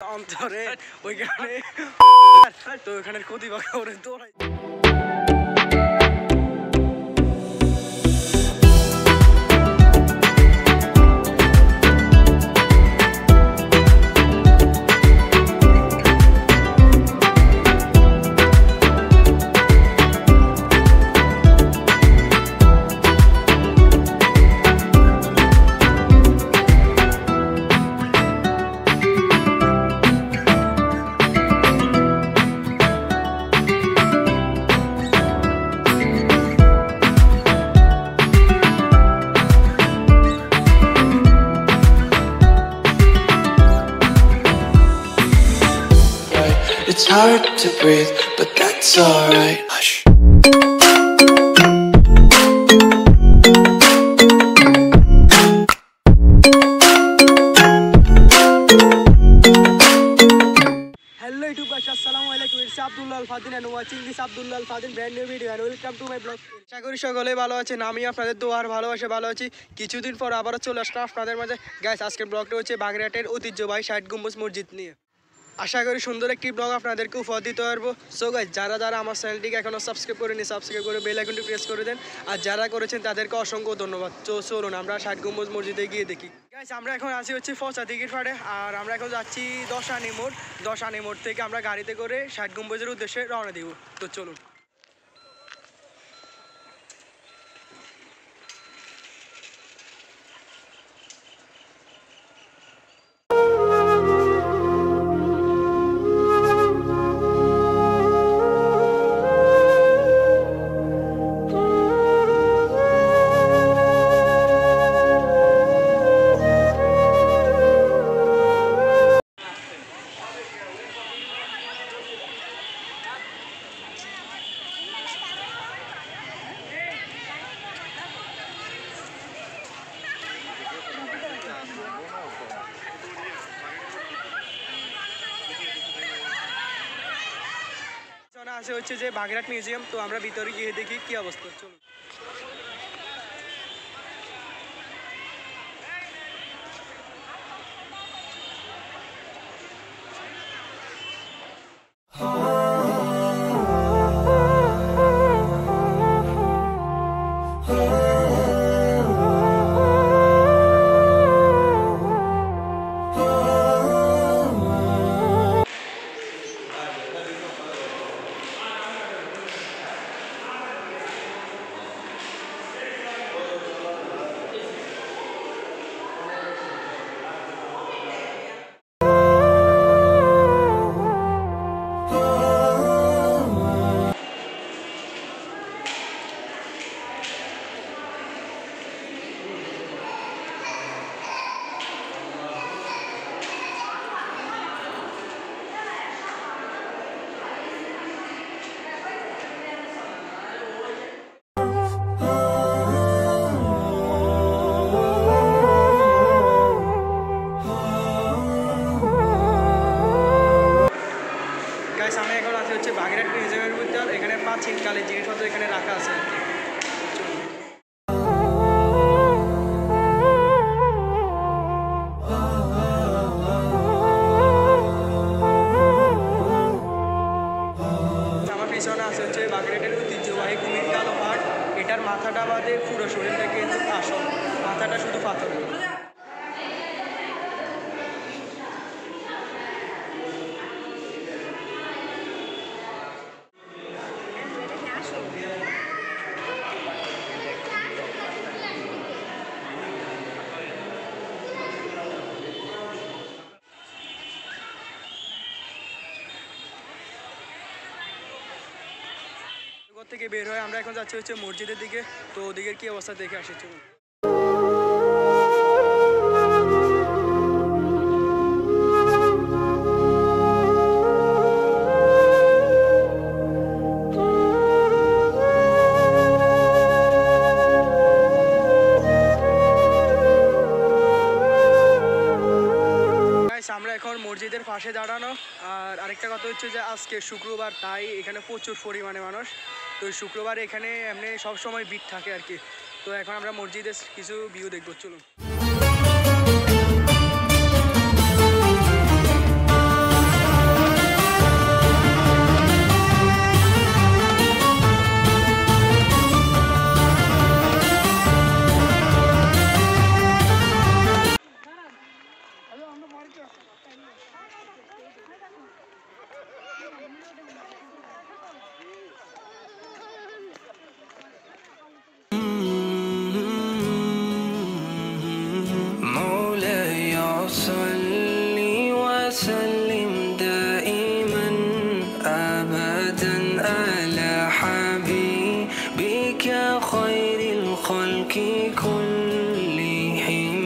অন্তরে ওইখানে তো ওইখানে কতিবা করে দৌড়াই। It's hard to breathe, but that's alright. Hush. Hello YouTube guys, Assalamualaikum. It's Abdullah Al Fadin and watching this Abdullah Al Fadin brand new video and welcome to my blog. আশা করি সকলেই ভালো আছেন, আমি আপনাদের দোয়ার ভালোবাসা ভালো আছি। কিছুদিন পর আবারও চলে আসলাম আপনাদের মাঝে। গাইস আজকের ব্লগটা হচ্ছে বাগেরহাটের ঐতিহ্যবাহী 60 গম্বুজ মসজিদ নিয়ে। আশা করি সুন্দর একটি ব্লগ আপনাদেরকে উপহার দিতে পারবো। সো গাইস যারা আমার চ্যানেলটিকে এখনো সাবস্ক্রাইব করেনি সাবস্ক্রাইব করে বেল আইকনটি প্রেস করে দেন, আর যারা করেছেন তাদেরকে অসংখ্য ধন্যবাদ। চলুন আমরা 60 গম্বুজ মসজিদে গিয়ে দেখি। গাইস আমরা এখন আছি হচ্ছে ফসা টিকিট ফাটে, আর আমরা এখন যাচ্ছি 10 আনি মোড়। 10 আনি মোড় থেকে আমরা গাড়িতে করে 60 গম্বুজের উদ্দেশ্যে রওনা দিব। তো চলুন। আছে হচ্ছে যে বাগেরহাট মিউজিয়াম, তো আমরা ভিতরে গিয়ে দেখি কি অবস্থা। চলুন। আমি এখন আছি হচ্ছে বাগেরহাট মিউজিয়ামের ভিতর। এখানে প্রাচীনকালের জিনিসপত্র এখানে রাখা আছে। আমার পিছনে আছে হচ্ছে বাগেরহাটের ঐতিহ্যবাহী কুমির কালো পাট। এটার মাথাটা বাদে পুরো শরীরটা কিন্তু আসল, মাথাটা শুধু পাথর। থেকে বের হয়ে আমরা এখন যাচ্ছি হচ্ছে মসজিদের দিকে। তো ওদিকের কি অবস্থা দেখে আসি। চলুন। আমরা এখন মসজিদের পাশে দাঁড়ানো। আর আরেকটা কথা হচ্ছে যে আজকে শুক্রবার, তাই এখানে প্রচুর পরিমাণে মানুষ। তো শুক্রবার এখানে এমনি সব সময় ভিড় থাকে আর কি। তো এখন আমরা মসজিদের কিছু ভিউ দেখবো। চলুন। وسلم دائما أبدا على حبيبك خير الخلق كلهم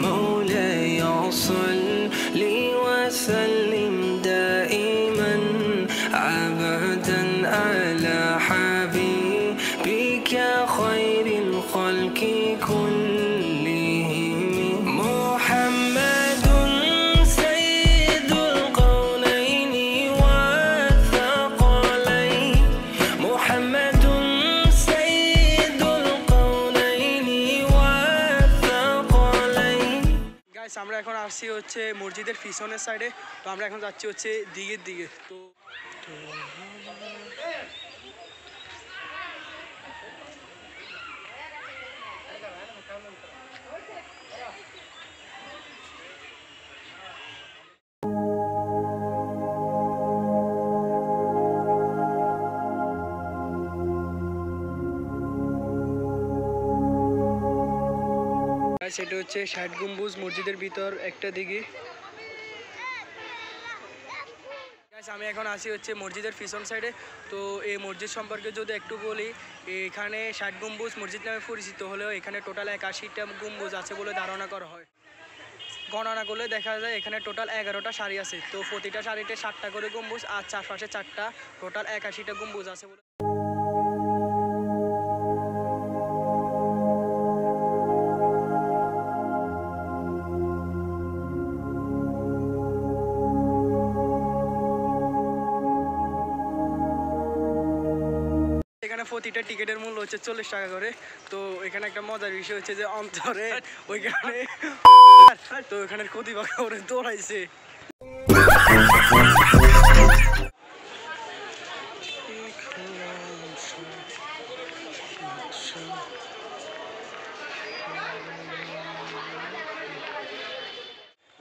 مولاي صل وسلم دائما أبدا على حبيبك خير الخلق كلهم محمد سيد القولين والثقلين محمد سيد القولين والثقلين গাইস আমরা এখন আসছি হচ্ছে মসজিদের পিছনের সাইডে, তো আমরা এখন যাচ্ছি হচ্ছে দিকের দিকে। তো সেটা হচ্ছে ষাট গম্বুজ মসজিদের ভিতর একটা দিকে। আমি এখন আসি হচ্ছে মসজিদের পিছন সাইডে। তো এই মসজিদ সম্পর্কে যদি একটু বলি, এখানে ষাট গম্বুজ মসজিদ নামে পরিচিত হলেও এখানে টোটাল 81টা গম্বুজ আছে বলে ধারণা করা হয়। গণনা করলে দেখা যায় এখানে টোটাল 11টা সারি আছে। তো প্রতিটা সারিতে 7টা করে গম্বুজ আর চারপাশে 4টা, টোটাল 81টা গম্বুজ আছে বলে। এখানে প্রতিটা টিকিটের মূল্য হচ্ছে 40 টাকা করে। তো এখানে একটা মজার বিষয় হচ্ছে যে অন্তরে ওইখানে তো এখানে কতিপয় করে দৌড়াইছে।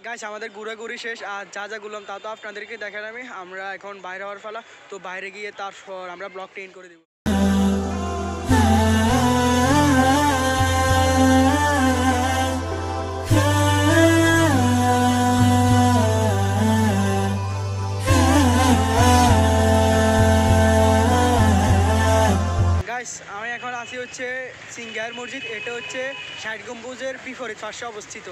গাইস আমাদের ঘোরাঘুরি শেষ, আর যা যা গুলাম তা তো আপনাদেরকে দেখালাম। আমরা এখন বাইরে হওয়ার পালা, তো বাইরে গিয়ে তারপর আমরা ব্লগটা এন্ড করে দেব। গাইস আমি এখন আছি হচ্ছে সিংগার মসজিদ। এটা হচ্ছে ষাট গম্বুজের বিপরীত পাশে অবস্থিত।